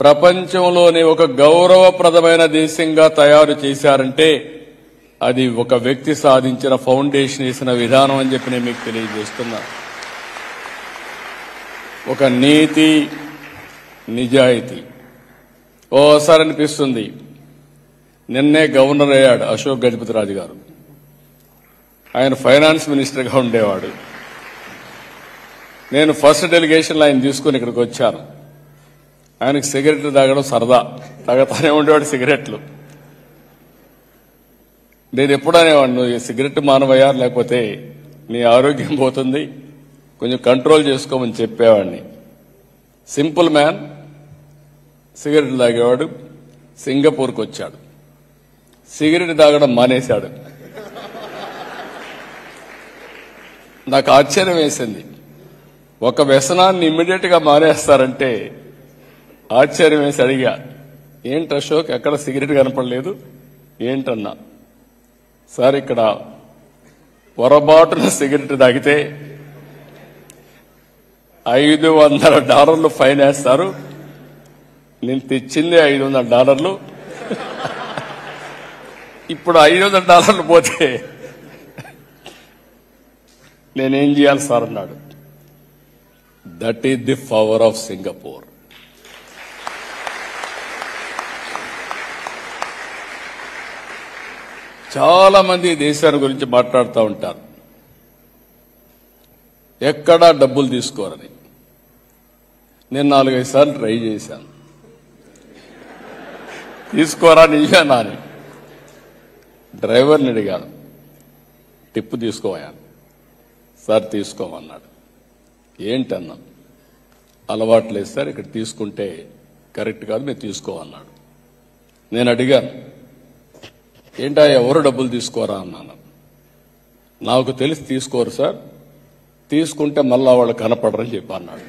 ప్రపంచంలోనే ఒక గౌరవప్రదమైన దేశంగా తయారు చేశారంటే అది ఒక వ్యక్తి సాధించిన ఫౌండేషన్ వేసిన విధానం అని చెప్పి నేను మీకు తెలియజేస్తున్నా. ఒక నీతి, నిజాయితీ. ఓసారి అనిపిస్తుంది, నిన్నే గవర్నర్ అయ్యాడు అశోక్ గజపతిరాజు గారు. ఆయన ఫైనాన్స్ మినిస్టర్గా ఉండేవాడు. నేను ఫస్ట్ డెలిగేషన్లో ఆయన తీసుకుని ఇక్కడికి వచ్చాను. ఆయనకు సిగరెట్లు తాగడం సరదా, తాగుతానే ఉండేవాడు సిగరెట్లు. నేను ఎప్పుడు అనేవాడు, నువ్వు సిగరెట్ మానవయ్యా, లేకపోతే నీ ఆరోగ్యం పోతుంది, కొంచెం కంట్రోల్ చేసుకోమని చెప్పేవాడిని. సింపుల్ మ్యాన్, సిగరెట్లు తాగేవాడు. సింగపూర్కి వచ్చాడు, సిగరెట్ తాగడం మానేశాడు. నాకు ఆశ్చర్యం వేసింది. ఒక వ్యసనాన్ని ఇమ్మీడియట్ గా మానేస్తారంటే ఆశ్చర్యం వేసి అడిగా, ఏంటి అశోక్, ఎక్కడ సిగరెట్ కనపడలేదు ఏంటన్నా. సార్, ఇక్కడ పొరపాటున సిగరెట్ తాగితే $500 ఫైన్ వేస్తారు. నేను తెచ్చిందే $500. ఇప్పుడు $500 పోతే నేనేం చేయాలి సార్ అన్నాడు. That is the power of Singapore. చాలా మంది దేశాన్ని గురించి మాట్లాడుతూ ఉంటారు, ఎక్కడా డబ్బులు తీసుకోరని. నేను 4-5 సార్లు ట్రై చేశాను, తీసుకోరా నిజమేనా అని. డ్రైవర్ని అడిగాను, టిప్పు తీసుకోవాను. సార్ తీసుకోమన్నాడు. ఏంటన్నా, అలవాట్లేదు సార్, ఇక్కడ తీసుకుంటే కరెక్ట్ కాదు, మీరు తీసుకోమన్నాడు. నేను అడిగాను, ఏంటా ఎవరు డబ్బులు తీసుకోరా అన్నాను. నాకు తెలిసి తీసుకోరు సార్, తీసుకుంటే మళ్ళా వాళ్ళు కనపడరని చెప్పి అన్నాడు.